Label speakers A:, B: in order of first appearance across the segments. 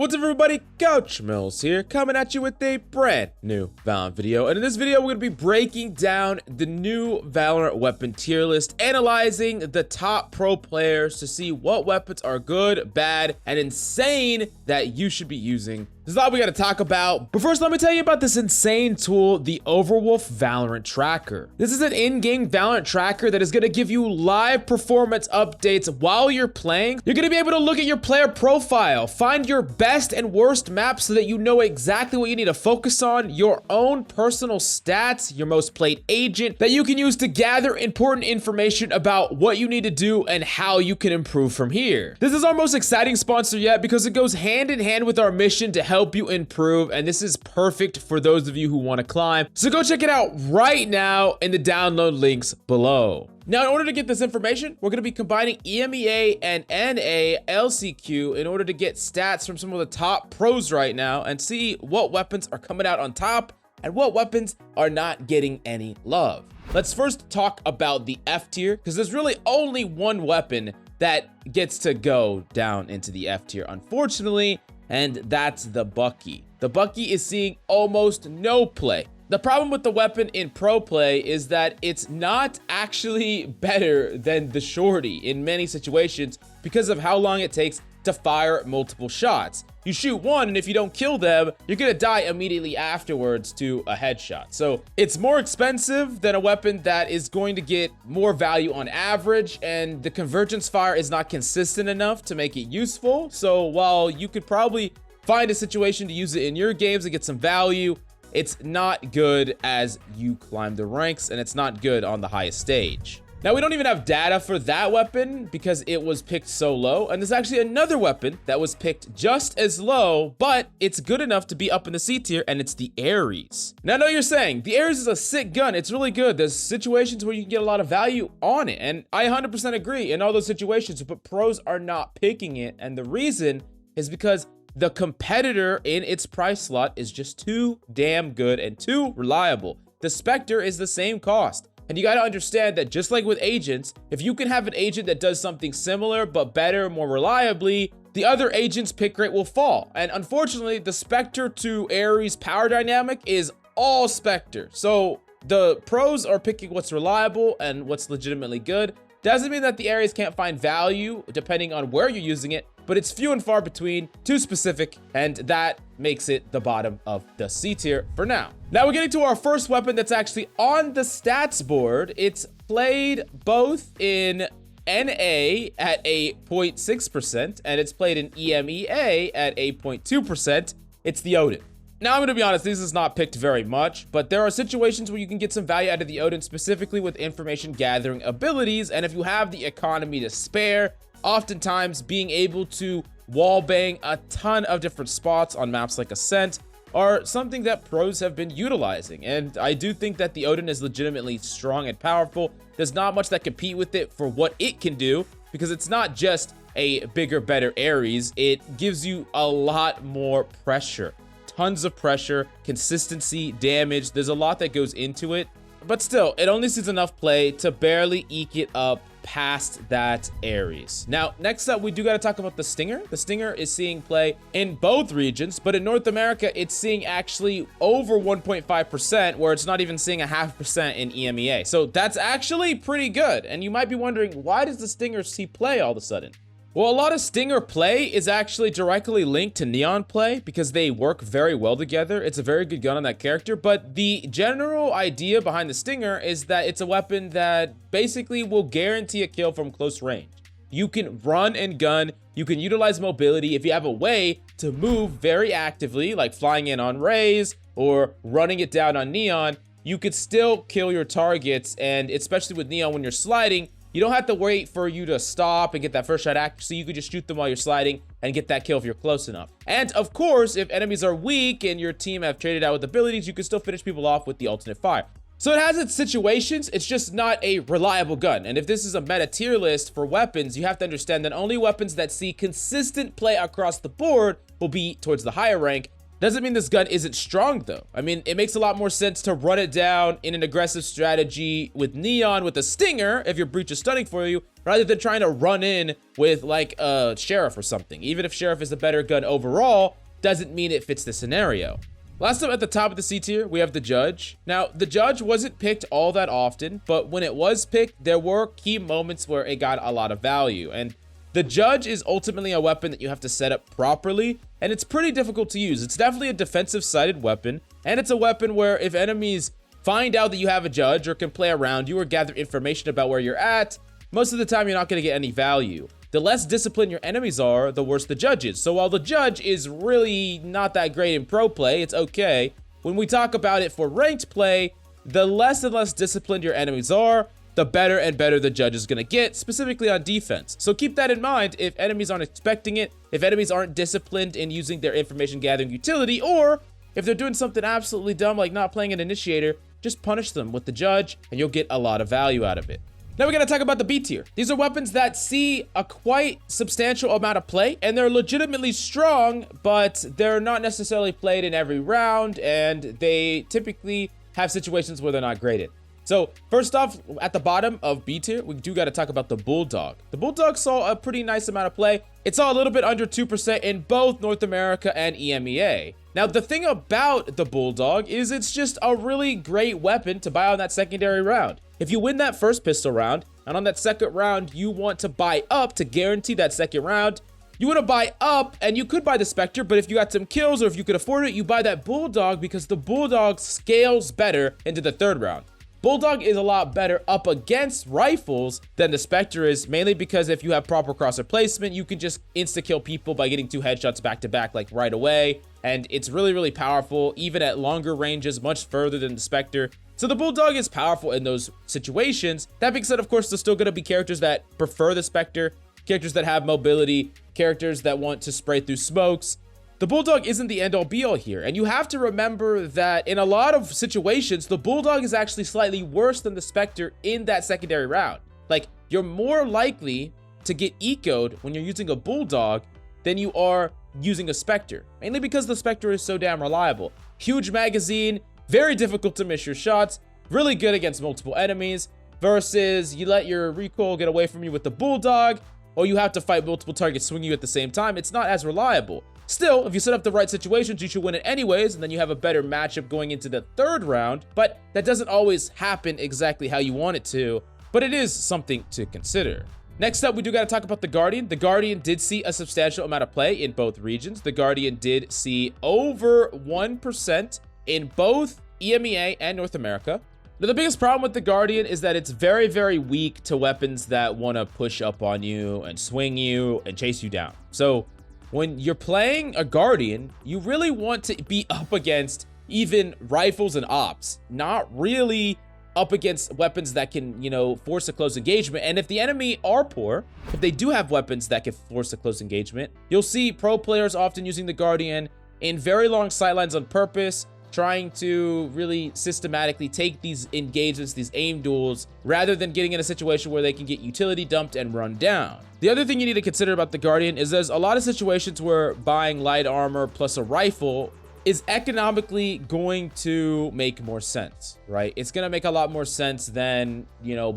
A: What's up everybody, Coach Mills here, coming at you with a brand new Valorant video. And in this video, we're going to be breaking down the new Valorant weapon tier list, analyzing the top pro players to see what weapons are good, bad, and insane that you should be using. There's a lot we got to talk about, but first let me tell you about this insane tool, the Overwolf Valorant Tracker. This is an in-game Valorant tracker that is going to give you live performance updates while you're playing. You're going to be able to look at your player profile, find your best and worst maps so that you know exactly what you need to focus on, your own personal stats, your most played agent that you can use to gather important information about what you need to do and how you can improve from here. This is our most exciting sponsor yet because it goes hand in hand with our mission to help you improve, and this is perfect for those of you who want to climb. So go check it out right now in the download links below. Now, in order to get this information, we're going to be combining EMEA and NA LCQ in order to get stats from some of the top pros right now and see what weapons are coming out on top and what weapons are not getting any love. Let's first talk about the F tier, because there's really only one weapon that gets to go down into the F tier, unfortunately, and that's the Bucky. The Bucky is seeing almost no play. The problem with the weapon in pro play is that it's not actually better than the Shorty in many situations because of how long it takes to fire multiple shots. You shoot one, and if you don't kill them, you're gonna die immediately afterwards to a headshot. So it's more expensive than a weapon that is going to get more value on average, and the convergence fire is not consistent enough to make it useful. So while you could probably find a situation to use it in your games and get some value, it's not good as you climb the ranks, and it's not good on the highest stage. Now, we don't even have data for that weapon because it was picked so low, and there's actually another weapon that was picked just as low, but it's good enough to be up in the C tier, and it's the Ares. Now, I know you're saying, the Ares is a sick gun, it's really good. There's situations where you can get a lot of value on it, and I 100% agree in all those situations, but pros are not picking it, and the reason is because the competitor in its price slot is just too damn good and too reliable. The Spectre is the same cost. And you gotta understand that just like with agents, if you can have an agent that does something similar but better, more reliably, the other agent's pick rate will fall. And unfortunately, the Spectre to Ares power dynamic is all Spectre. So the pros are picking what's reliable and what's legitimately good. Doesn't mean that the Ares can't find value depending on where you're using it, but it's few and far between, too specific, and that makes it the bottom of the C tier for now. Now we're getting to our first weapon that's actually on the stats board. It's played both in NA at 8.6%, and it's played in EMEA at 8.2%. It's the Odin. Now, I'm gonna be honest, this is not picked very much, but there are situations where you can get some value out of the Odin, specifically with information gathering abilities, and if you have the economy to spare, oftentimes being able to wallbang a ton of different spots on maps like Ascent are something that pros have been utilizing, and I do think that the Odin is legitimately strong and powerful. There's not much that compete with it for what it can do, because it's not just a bigger, better Ares, it gives you a lot more pressure. Tons of pressure, consistency, damage. There's a lot that goes into it, but still, it only sees enough play to barely eke it up past that Ares. Now, next up, we do got to talk about the Stinger. The Stinger is seeing play in both regions, but in North America, it's seeing actually over 1.5%, where it's not even seeing a 0.5% in EMEA. So that's actually pretty good. And you might be wondering, why does the Stinger see play all of a sudden? Well, a lot of Stinger play is actually directly linked to Neon play because they work very well together. It's a very good gun on that character, but the general idea behind the Stinger is that it's a weapon that basically will guarantee a kill from close range. You can run and gun, you can utilize mobility if you have a way to move very actively, like flying in on Rays or running it down on Neon. You could still kill your targets, and especially with Neon when you're sliding, you don't have to wait for you to stop and get that first shot accuracy. You could just shoot them while you're sliding and get that kill if you're close enough. And of course, if enemies are weak and your team have traded out with abilities, you can still finish people off with the alternate fire. So it has its situations, it's just not a reliable gun. And if this is a meta tier list for weapons, you have to understand that only weapons that see consistent play across the board will be towards the higher rank. Doesn't mean this gun isn't strong though. I mean, it makes a lot more sense to run it down in an aggressive strategy with Neon with a Stinger if your breach is stunning for you, rather than trying to run in with like a Sheriff or something. Even if Sheriff is a better gun overall, doesn't mean it fits the scenario. Last up at the top of the C tier, we have the Judge. Now, the Judge wasn't picked all that often, but when it was picked, there were key moments where it got a lot of value. And the Judge is ultimately a weapon that you have to set up properly, and it's pretty difficult to use. It's definitely a defensive-sided weapon, and it's a weapon where if enemies find out that you have a Judge or can play around you or gather information about where you're at, most of the time you're not going to get any value. The less disciplined your enemies are, the worse the Judge is. So while the Judge is really not that great in pro play, it's okay. When we talk about it for ranked play, the less and less disciplined your enemies are, the better and better the Judge is going to get, specifically on defense. So keep that in mind if enemies aren't expecting it, if enemies aren't disciplined in using their information gathering utility, or if they're doing something absolutely dumb like not playing an initiator, just punish them with the Judge and you'll get a lot of value out of it. Now we're going to talk about the B tier. These are weapons that see a quite substantial amount of play, and they're legitimately strong, but they're not necessarily played in every round, and they typically have situations where they're not graded. So first off, at the bottom of B tier, we do got to talk about the Bulldog. The Bulldog saw a pretty nice amount of play. It saw a little bit under 2% in both North America and EMEA. Now, the thing about the Bulldog is it's just a really great weapon to buy on that secondary round. If you win that first pistol round, and on that second round, you want to buy up to guarantee that second round, you want to buy up, and you could buy the Spectre, but if you got some kills or if you could afford it, you buy that Bulldog because the Bulldog scales better into the third round. Bulldog is a lot better up against rifles than the Spectre is, mainly because if you have proper crosser placement, you can just insta-kill people by getting 2 headshots back-to-back like right away, and it's really, really powerful, even at longer ranges, much further than the Spectre. So the Bulldog is powerful in those situations. That being said, of course, there's still going to be characters that prefer the Spectre, characters that have mobility, characters that want to spray through smokes. The Bulldog isn't the end-all be-all here, and you have to remember that in a lot of situations, the Bulldog is actually slightly worse than the Spectre in that secondary round. Like, you're more likely to get ecoed when you're using a Bulldog than you are using a Spectre, mainly because the Spectre is so damn reliable. Huge magazine, very difficult to miss your shots, really good against multiple enemies, versus you let your recoil get away from you with the Bulldog, or you have to fight multiple targets swinging you at the same time. It's not as reliable. Still, if you set up the right situations, you should win it anyways, and then you have a better matchup going into the third round, but that doesn't always happen exactly how you want it to, but it is something to consider. Next up, we do got to talk about the Guardian. The Guardian did see a substantial amount of play in both regions. The Guardian did see over 1% in both EMEA and North America. Now, the biggest problem with the Guardian is that it's very, very weak to weapons that want to push up on you and swing you and chase you down. So when you're playing a Guardian, you really want to be up against even rifles and ops, not really up against weapons that can, force a close engagement. And if the enemy are poor, if they do have weapons that can force a close engagement, you'll see pro players often using the Guardian in very long sightlines on purpose, trying to really systematically take these engagements, these aim duels, rather than getting in a situation where they can get utility dumped and run down. The other thing you need to consider about the Guardian is there's a lot of situations where buying light armor plus a rifle is economically going to make more sense, right? It's going to make a lot more sense than,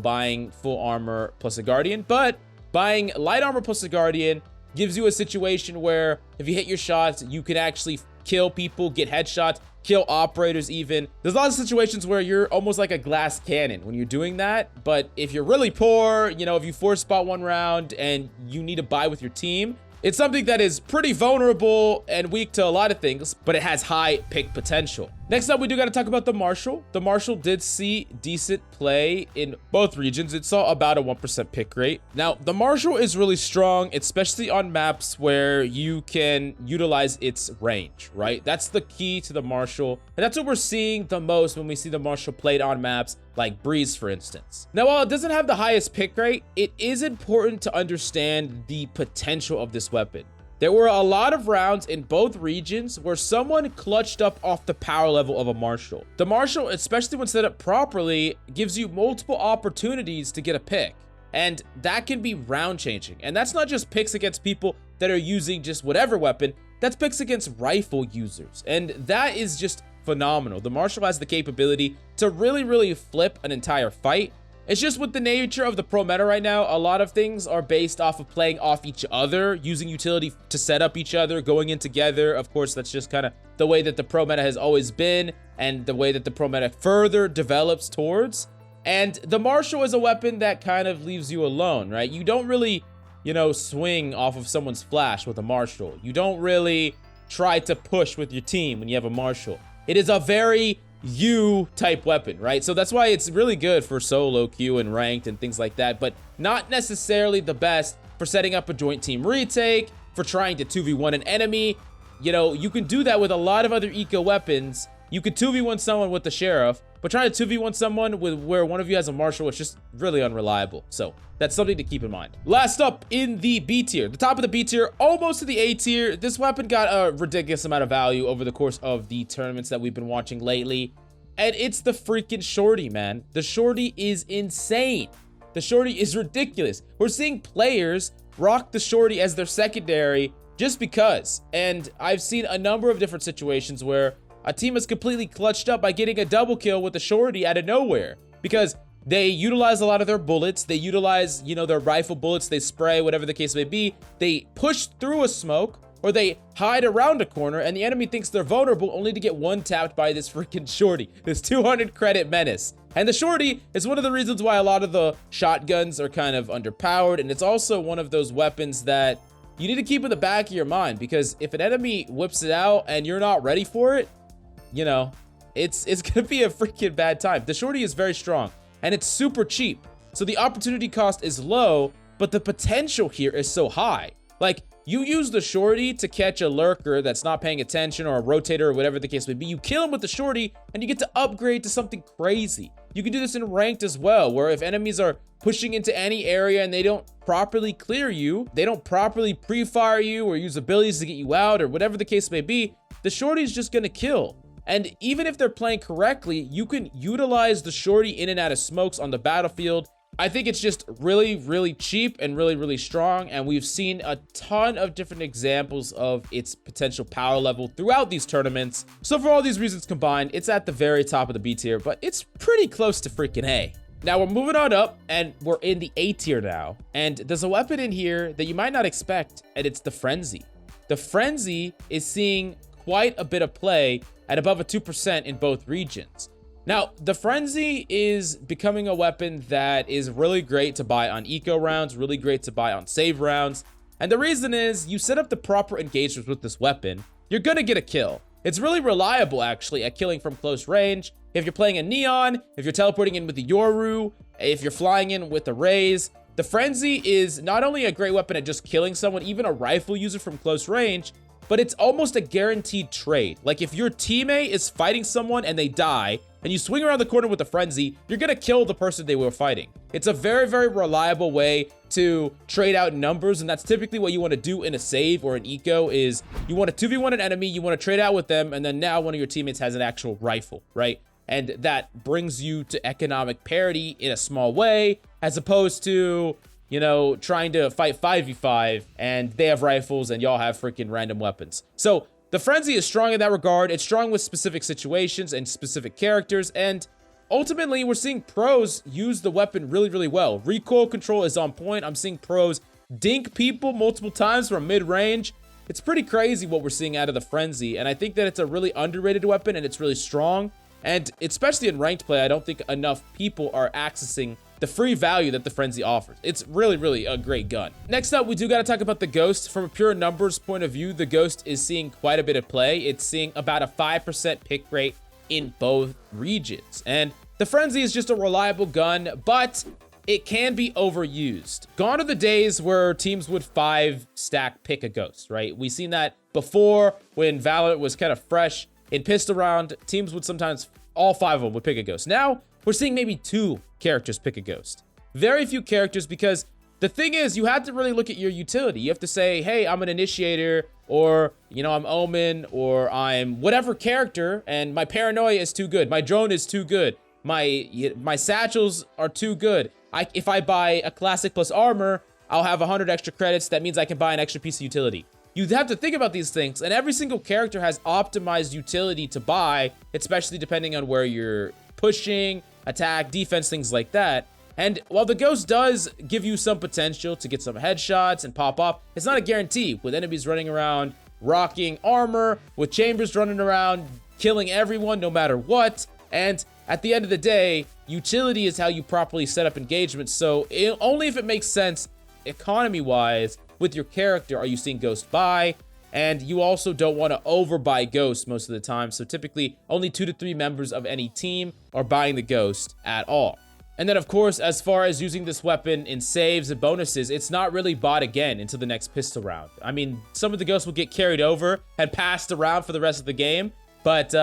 A: buying full armor plus a Guardian, but buying light armor plus a Guardian gives you a situation where if you hit your shots, you can actually kill people, get headshots, kill operators even. There's a lot of situations where you're almost like a glass cannon when you're doing that. But if you're really poor, if you force spot one round and you need to buy with your team, it's something that is pretty vulnerable and weak to a lot of things, but it has high pick potential. Next up, we do got to talk about the Marshal. The Marshal did see decent play in both regions. It saw about a 1% pick rate. Now, the Marshal is really strong, especially on maps where you can utilize its range, right? That's the key to the Marshal. And that's what we're seeing the most when we see the Marshal played on maps like Breeze, for instance. Now, while it doesn't have the highest pick rate, it is important to understand the potential of this weapon. There were a lot of rounds in both regions where someone clutched up off the power level of a Marshal. The Marshal, especially when set up properly, gives you multiple opportunities to get a pick. And that can be round changing. And that's not just picks against people that are using just whatever weapon. that's picks against rifle users. And that is just phenomenal. The Marshal has the capability to really flip an entire fight. It's just with the nature of the pro meta right now, a lot of things are based off of playing off each other, using utility to set up each other, going in together. Of course, that's just kind of the way that the pro meta has always been and the way that the pro meta further develops towards. And the Marshal is a weapon that kind of leaves you alone, right? You don't really, swing off of someone's flash with a Marshal. You don't really try to push with your team when you have a Marshal. It is a very you type weapon, right? So that's why it's really good for solo queue and ranked and things like that, but not necessarily the best for setting up a joint team retake, for trying to 2v1 an enemy. You can do that with a lot of other eco weapons. You could 2v1 someone with the Sheriff, but trying to 2v1 someone with where one of you has a Marshal is just really unreliable. So that's something to keep in mind. Last up in the B tier, the top of the B tier, almost to the A tier. This weapon got a ridiculous amount of value over the course of the tournaments that we've been watching lately. And it's the freaking Shorty, man. The Shorty is insane. The Shorty is ridiculous. We're seeing players rock the Shorty as their secondary just because. And I've seen a number of different situations where a team is completely clutched up by getting a double kill with the Shorty out of nowhere, because they utilize a lot of their bullets. They utilize, their rifle bullets. They spray, whatever the case may be. They push through a smoke, or they hide around a corner, and the enemy thinks they're vulnerable, only to get one tapped by this freaking Shorty, this 200 credit menace. And the Shorty is one of the reasons why a lot of the shotguns are kind of underpowered, and it's also one of those weapons that you need to keep in the back of your mind, because if an enemy whips it out and you're not ready for it, it's gonna be a freaking bad time. The Shorty is very strong, and it's super cheap, so the opportunity cost is low, but the potential here is so high. Like, you use the Shorty to catch a lurker that's not paying attention, or a rotator, or whatever the case may be. You kill him with the Shorty, and you get to upgrade to something crazy. You can do this in ranked as well, where if enemies are pushing into any area and they don't properly clear you, they don't properly pre-fire you or use abilities to get you out, or whatever the case may be, the Shorty is just gonna kill. And even if they're playing correctly, you can utilize the Shorty in and out of smokes on the battlefield. I think it's just really cheap and really strong, and we've seen a ton of different examples of its potential power level throughout these tournaments. So for all these reasons combined, it's at the very top of the B tier, but it's pretty close to freaking A. Now we're moving on up, and we're in the A tier now, and there's a weapon in here that you might not expect, and it's the Frenzy. The Frenzy is seeing quite a bit of play at above a 2% in both regions. Now, the Frenzy is becoming a weapon that is really great to buy on eco rounds, really great to buy on save rounds. And the reason is, you set up the proper engagements with this weapon, you're gonna get a kill. It's really reliable, actually, at killing from close range. If you're playing a Neon, if you're teleporting in with the Yoru, if you're flying in with the Rays, the Frenzy is not only a great weapon at just killing someone, even a rifle user from close range, but it's almost a guaranteed trade. Like, if your teammate is fighting someone and they die, and you swing around the corner with the Frenzy, you're gonna kill the person they were fighting. It's a very reliable way to trade out numbers, and that's typically what you want to do in a save or an eco. Is you want to 2v1 an enemy, you want to trade out with them, and then now one of your teammates has an actual rifle, right? And that brings you to economic parity in a small way, as opposed to, trying to fight 5v5 and they have rifles and y'all have freaking random weapons. So the Frenzy is strong in that regard. It's strong with specific situations and specific characters, and ultimately we're seeing pros use the weapon really well. Recoil control is on point. I'm seeing pros dink people multiple times from mid-range. It's pretty crazy what we're seeing out of the Frenzy, and I think that it's a really underrated weapon, and it's really strong. And especially in ranked play, I don't think enough people are accessing the free value that the Frenzy offers. It's really a great gun. Next up, we do got to talk about the Ghost. From a pure numbers point of view, the Ghost is seeing quite a bit of play. It's seeing about a 5% pick rate in both regions. And the Frenzy is just a reliable gun, but it can be overused. Gone are the days where teams would 5-stack pick a Ghost, right? We've seen that before when Valorant was kind of fresh. In pistol round, teams would sometimes, all 5 of them would pick a Ghost. Now, we're seeing maybe 2 characters pick a Ghost. Very few characters, because the thing is, you have to really look at your utility. You have to say, hey, I'm an Initiator, or, I'm Omen, or I'm whatever character, and my Paranoia is too good. My Drone is too good. My Satchels are too good. If I buy a Classic plus Armor, I'll have 100 extra credits. That means I can buy an extra piece of utility. you have to think about these things, and every single character has optimized utility to buy, especially depending on where you're pushing, attack, defense, things like that. And while the Ghost does give you some potential to get some headshots and pop off, it's not a guarantee, with enemies running around rocking armor, with Chambers running around killing everyone no matter what. And at the end of the day, utility is how you properly set up engagements. So only if it makes sense economy-wise with your character are you seeing Ghost buy. And you also don't want to overbuy Ghost most of the time. So typically only 2 to 3 members of any team are buying the Ghost at all. And then, of course, as far as using this weapon in saves and bonuses, it's not really bought again into the next pistol round. I mean, some of the Ghosts will get carried over and passed around for the rest of the game, but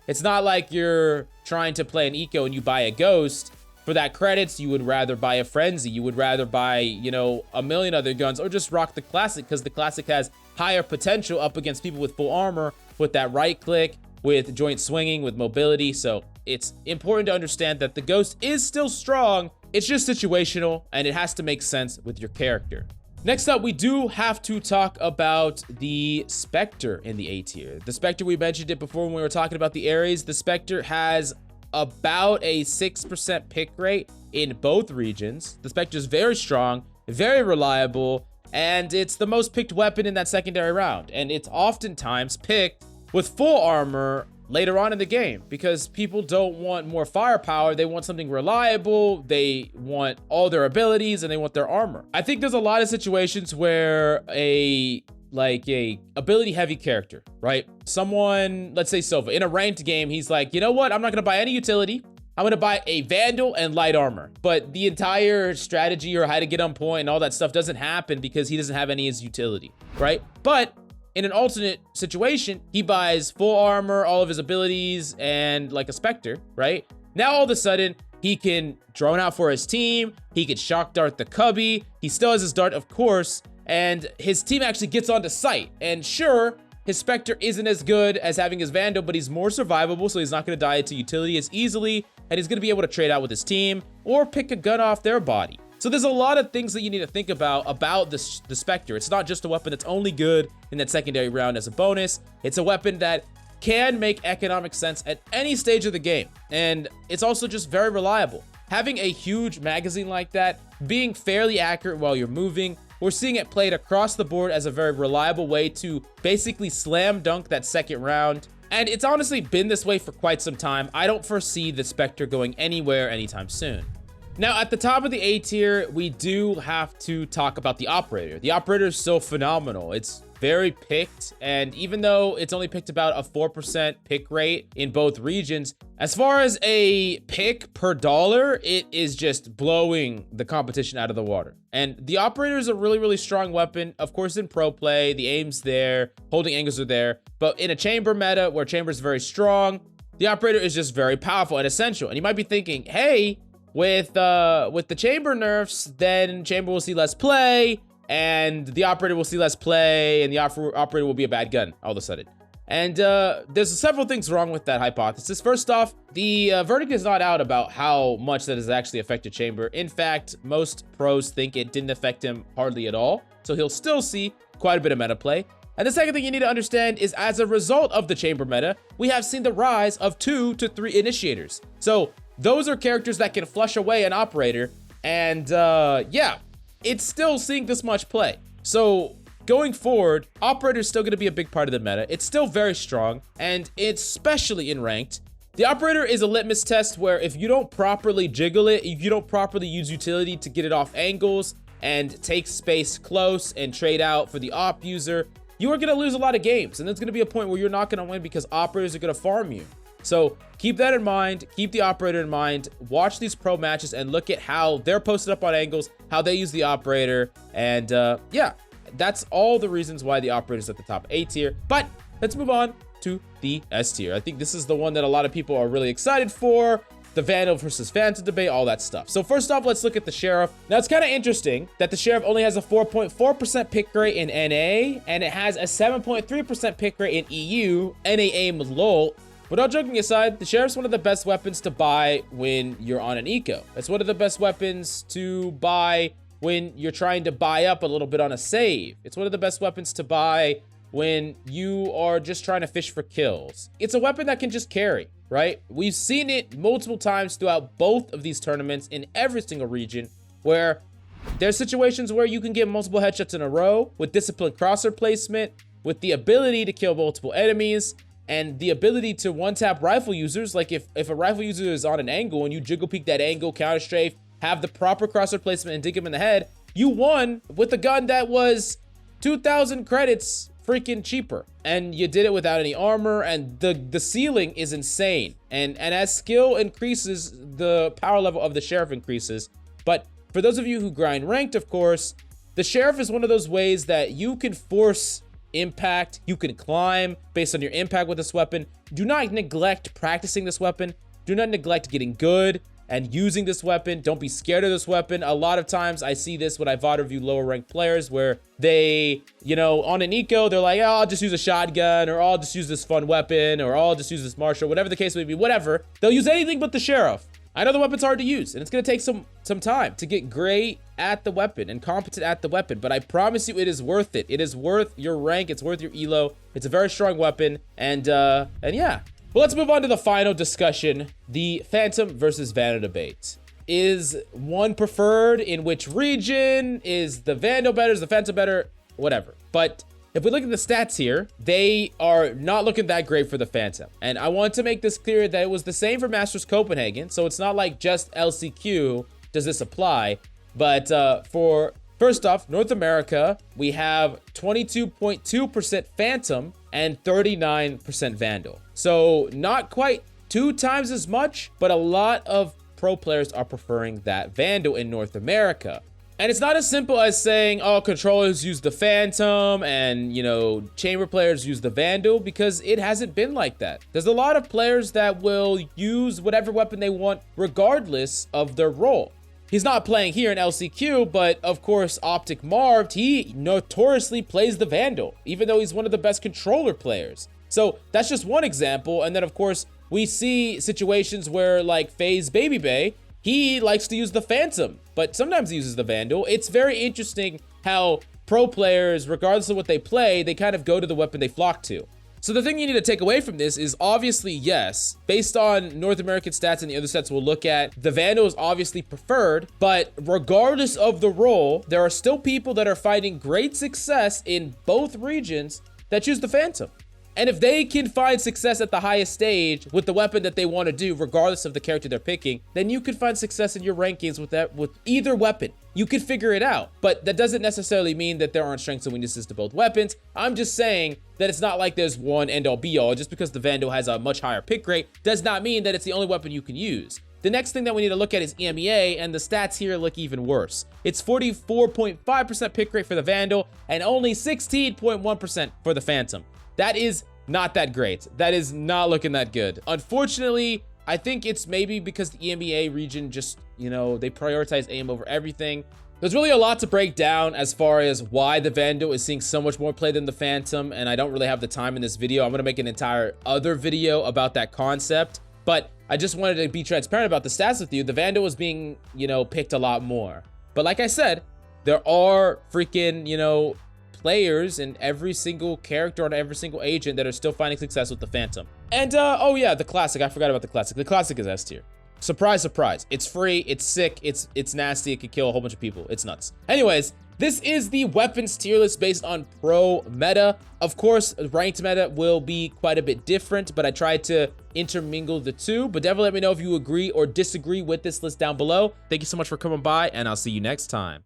A: it's not like you're trying to play an eco and you buy a Ghost. For that credits, you would rather buy a Frenzy. You would rather buy, you know, a million other guns, or just rock the Classic, because the Classic has higher potential up against people with full armor, with that right click, with joint swinging, with mobility. So it's important to understand that the Ghost is still strong. It's just situational, and it has to make sense with your character. Next up, we do have to talk about the Spectre in the A tier. The Spectre, we mentioned it before when we were talking about the Ares. The Spectre has about a 6% pick rate in both regions. The Spectre is very strong, very reliable, and it's the most picked weapon in that secondary round. And it's oftentimes picked with full armor later on in the game, because people don't want more firepower. They want something reliable. They want all their abilities, and they want their armor. I think there's a lot of situations where a ability heavy character, right? Someone, let's say Sova, in a ranked game, he's like, you know what? I'm not gonna buy any utility. I'm gonna buy a Vandal and light armor. But the entire strategy or how to get on point and all that stuff doesn't happen because he doesn't have any of his utility, right? But in an alternate situation, he buys full armor, all of his abilities, and like a Spectre, right? Now all of a sudden, he can drone out for his team. He can shock dart the cubby. He still has his dart, of course, and his team actually gets onto sight. And sure, his Spectre isn't as good as having his Vandal, but he's more survivable, so he's not gonna die to utility as easily, and he's gonna be able to trade out with his team or pick a gun off their body. So there's a lot of things that you need to think about the Spectre. It's not just a weapon that's only good in that secondary round as a bonus. It's a weapon that can make economic sense at any stage of the game. And it's also just very reliable. Having a huge magazine like that, being fairly accurate while you're moving, we're seeing it played across the board as a very reliable way to basically slam dunk that second round. And it's honestly been this way for quite some time. I don't foresee the Spectre going anywhere anytime soon. Now, at the top of the A tier, we do have to talk about the Operator. The Operator is so phenomenal. It's very picked, and even though it's only picked about a 4% pick rate in both regions, as far as a pick per dollar, it is just blowing the competition out of the water. And the Operator is a really, really strong weapon. Of course, in pro play, the aim's there, holding angles are there, but in a chamber meta where chamber is very strong, the Operator is just very powerful and essential. And you might be thinking, hey, with the chamber nerfs, then chamber will see less play, and the Operator will see less play, and the Operator will be a bad gun all of a sudden. And there's several things wrong with that hypothesis. First off, the verdict is not out about how much that has actually affected chamber. In fact, most pros think it didn't affect him hardly at all, so he'll still see quite a bit of meta play. And the second thing you need to understand is, as a result of the chamber meta, we have seen the rise of 2 to 3 initiators. So those are characters that can flush away an Operator, and yeah, it's still seeing this much play. So going forward, Operator is still going to be a big part of the meta. It's still very strong, and especially in ranked. The Operator is a litmus test where if you don't properly jiggle it, if you don't properly use utility to get it off angles and take space close and trade out for the op user, you are going to lose a lot of games, and there's going to be a point where you're not going to win because Operators are going to farm you. So keep that in mind, keep the Operator in mind, watch these pro matches and look at how they're posted up on angles, how they use the Operator, and yeah, that's all the reasons why the Operator is at the top A tier. But let's move on to the S tier. I think this is the one that a lot of people are really excited for, the Vandal versus Phantom debate, all that stuff. So first off, let's look at the Sheriff. Now, it's kind of interesting that the Sheriff only has a 4.4% pick rate in NA, and it has a 7.3% pick rate in EU, NA aim LOL. But all joking aside, the Sheriff's one of the best weapons to buy when you're on an eco. It's one of the best weapons to buy when you're trying to buy up a little bit on a save. It's one of the best weapons to buy when you are just trying to fish for kills. It's a weapon that can just carry, right? We've seen it multiple times throughout both of these tournaments in every single region, where there's situations where you can get multiple headshots in a row with disciplined crosshair placement, with the ability to kill multiple enemies, and the ability to one-tap rifle users. Like if a rifle user is on an angle and you jiggle peek that angle, counter strafe, have the proper crosshair placement and dig him in the head, you won with a gun that was 2,000 credits freaking cheaper. And you did it without any armor, and the ceiling is insane. And as skill increases, the power level of the sheriff increases. But for those of you who grind ranked, of course, the sheriff is one of those ways that you can force impact, you can climb based on your impact with this weapon. Do not neglect practicing this weapon. Do not neglect getting good and using this weapon. Don't be scared of this weapon. A lot of times I see this when I VOD review lower ranked players, where they, you know, on an eco, they're like, oh, I'll just use a shotgun, or I'll just use this fun weapon, or I'll just use this martial, whatever the case may be, whatever. They'll use anything but the sheriff. I know the weapon's hard to use, and it's gonna take some time to get great at the weapon and competent at the weapon, but I promise you it is worth it. It is worth your rank, it's worth your elo. It's a very strong weapon, and yeah. Well, let's move on to the final discussion, the Phantom versus Vandal debate. Is one preferred? In which region? Is the Vandal better? Is the Phantom better? Whatever. But if we look at the stats here, they are not looking that great for the Phantom. And I want to make this clear that it was the same for Masters Copenhagen, so it's not like just LCQ does this apply. But for, first off, North America, we have 22.2% Phantom and 39% Vandal. So not quite 2 times as much, but a lot of pro players are preferring that Vandal in North America. And it's not as simple as saying, oh, controllers use the Phantom and, you know, chamber players use the Vandal, because it hasn't been like that. There's a lot of players that will use whatever weapon they want regardless of their role. He's not playing here in LCQ, but of course, Optic Marved, he notoriously plays the Vandal, even though he's one of the best controller players. So that's just one example. And then of course, we see situations where like FaZe Baby Bay, he likes to use the Phantom, but sometimes he uses the Vandal. It's very interesting how pro players, regardless of what they play, they kind of go to the weapon they flock to. So the thing you need to take away from this is obviously, yes, based on North American stats and the other stats we'll look at, the Vandal is obviously preferred, but regardless of the role, there are still people that are finding great success in both regions that choose the Phantom. And if they can find success at the highest stage with the weapon that they want to do, regardless of the character they're picking, then you could find success in your rankings with either weapon. You could figure it out, but that doesn't necessarily mean that there aren't strengths and weaknesses to both weapons. I'm just saying that it's not like there's one end all be all. Just because the Vandal has a much higher pick rate does not mean that it's the only weapon you can use. The next thing that we need to look at is EMEA, and the stats here look even worse. It's 44.5% pick rate for the Vandal and only 16.1% for the Phantom. That is not that great. That is not looking that good. Unfortunately, I think it's maybe because the EMEA region just, you know, they prioritize aim over everything. There's really a lot to break down as far as why the Vandal is seeing so much more play than the Phantom, and I don't really have the time in this video. I'm gonna make an entire other video about that concept, but I just wanted to be transparent about the stats with you. The Vandal was being, you know, picked a lot more. But like I said, there are freaking, you know, players in every single character on every single agent that are still finding success with the Phantom. And oh yeah, the classic. I forgot about the classic. The classic is S tier. Surprise, surprise. It's free, it's sick, it's nasty, it could kill a whole bunch of people. It's nuts. Anyways, this is the weapons tier list based on pro meta. Of course, ranked meta will be quite a bit different, but I tried to intermingle the two. But definitely let me know if you agree or disagree with this list down below. Thank you so much for coming by, and I'll see you next time.